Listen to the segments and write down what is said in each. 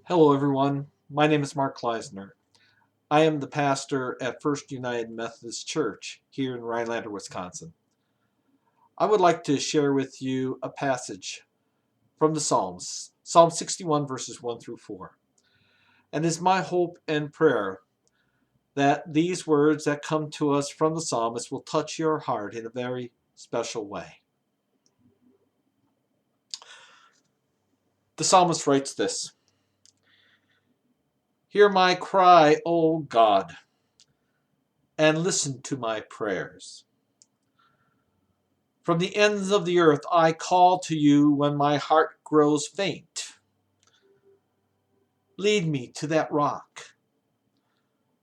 Hello, everyone. My name is Mark Kleisner. I am the pastor at First United Methodist Church here in Rhinelander, Wisconsin. I would like to share with you a passage from the Psalms, Psalm 61, verses 1 through 4. And it's my hope and prayer that these words that come to us from the psalmist will touch your heart in a very special way. The psalmist writes this: Hear my cry, O God, and listen to my prayers. From the ends of the earth I call to you when my heart grows faint. Lead me to that rock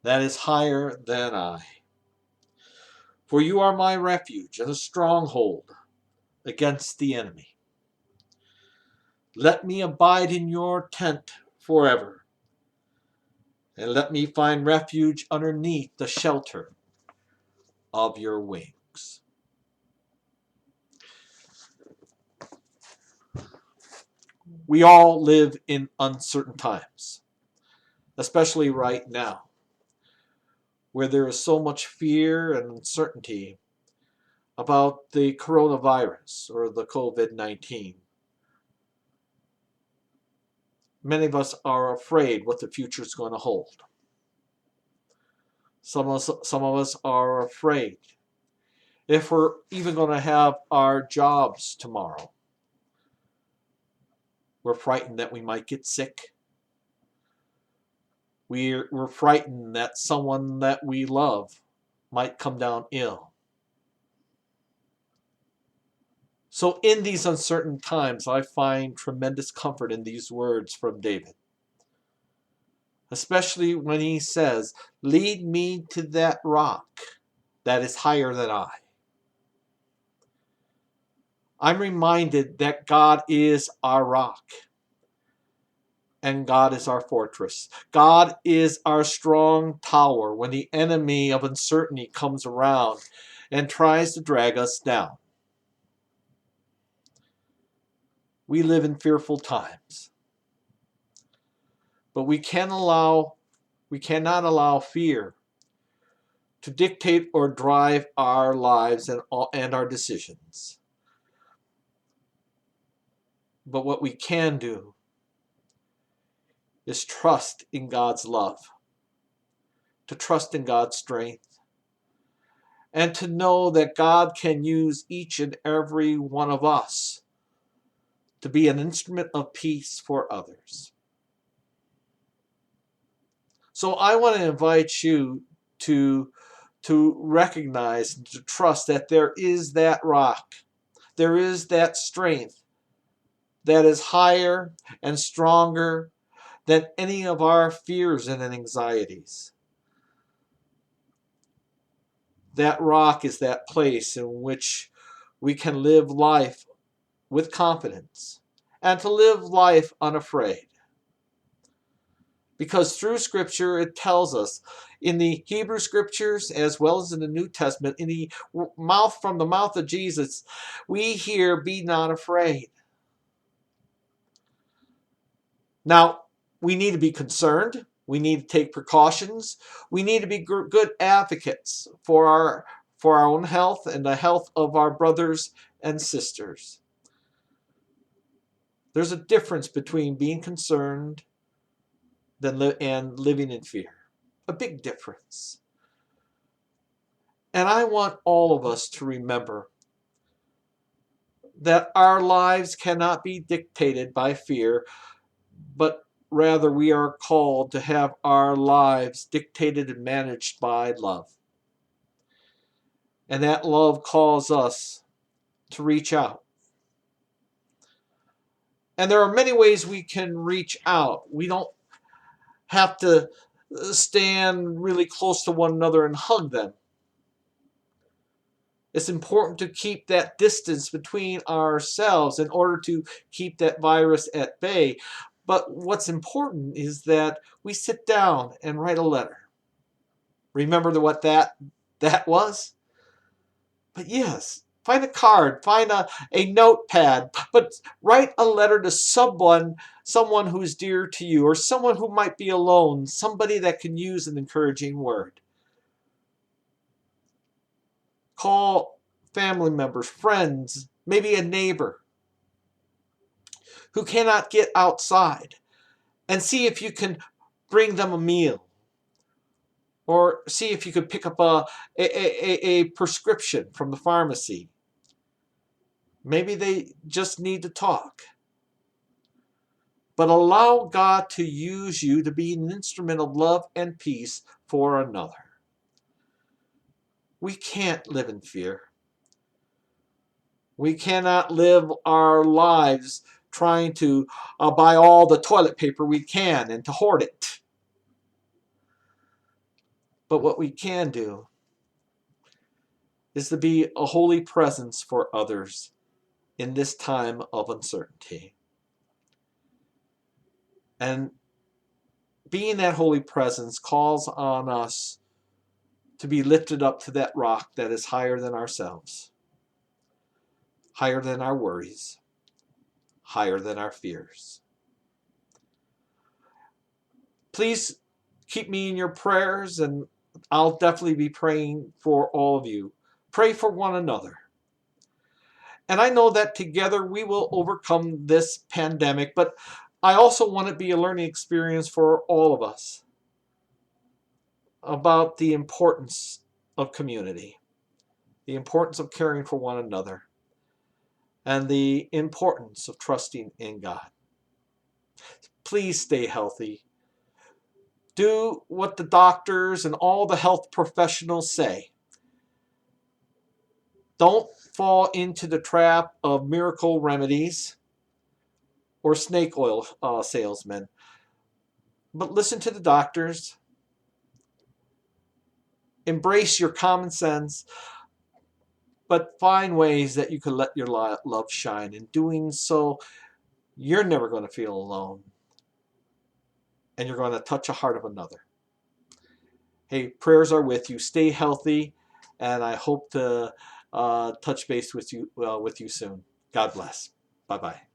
that is higher than I. For you are my refuge and a stronghold against the enemy. Let me abide in your tent forever, and let me find refuge underneath the shelter of your wings. We all live in uncertain times, especially right now, where there is so much fear and uncertainty about the coronavirus or the COVID-19. Many of us are afraid what the future is going to hold. Some of us are afraid if we're even going to have our jobs tomorrow. We're frightened that we might get sick. We're frightened that someone that we love might come down ill. So in these uncertain times, I find tremendous comfort in these words from David. Especially when he says, lead me to that rock that is higher than I. I'm reminded that God is our rock and God is our fortress. God is our strong tower when the enemy of uncertainty comes around and tries to drag us down. We live in fearful times, but we cannot allow fear to dictate or drive our lives and our decisions. But what we can do is trust in God's love, to trust in God's strength, and to know that God can use each and every one of us to be an instrument of peace for others. So I want to invite you to recognize and to trust that there is that rock, there is that strength that is higher and stronger than any of our fears and anxieties. That rock is that place in which we can live life with confidence and to live life unafraid. Because through Scripture it tells us, in the Hebrew Scriptures as well as in the New Testament, in the from the mouth of Jesus, we hear, be not afraid. Now, we need to be concerned. We need to take precautions. We need to be good advocates for our own health and the health of our brothers and sisters. There's a difference between being concerned and living in fear. A big difference. And I want all of us to remember that our lives cannot be dictated by fear, but rather we are called to have our lives dictated and managed by love. And that love calls us to reach out. And there are many ways we can reach out. We don't have to stand really close to one another and hug them. It's important to keep that distance between ourselves in order to keep that virus at bay. But what's important is that we sit down and write a letter. Remember what that was? But yes, Find a card, find a notepad, but write a letter to someone who's dear to you, or someone who might be alone, somebody that can use an encouraging word. Call family members, friends, maybe a neighbor who cannot get outside, and see if you can bring them a meal, or see if you could pick up a prescription from the pharmacy. Maybe they just need to talk. But allow God to use you to be an instrument of love and peace for another. We can't live in fear. We cannot live our lives trying to buy all the toilet paper we can and to hoard it. But what we can do is to be a holy presence for others in this time of uncertainty. And being that holy presence calls on us to be lifted up to that rock that is higher than ourselves, higher than our worries, higher than our fears. Please keep me in your prayers, and I'll definitely be praying for all of you. Pray for one another. And I know that together we will overcome this pandemic, but I also want it to be a learning experience for all of us about the importance of community, the importance of caring for one another, and the importance of trusting in God. Please stay healthy. Do what the doctors and all the health professionals say. Don't fall into the trap of miracle remedies or snake oil salesmen. But listen to the doctors. Embrace your common sense. But find ways that you can let your love shine. In doing so, you're never going to feel alone. And you're going to touch a heart of another. Hey, prayers are with you. Stay healthy. And I hope to touch base with you soon. God bless. Bye-bye.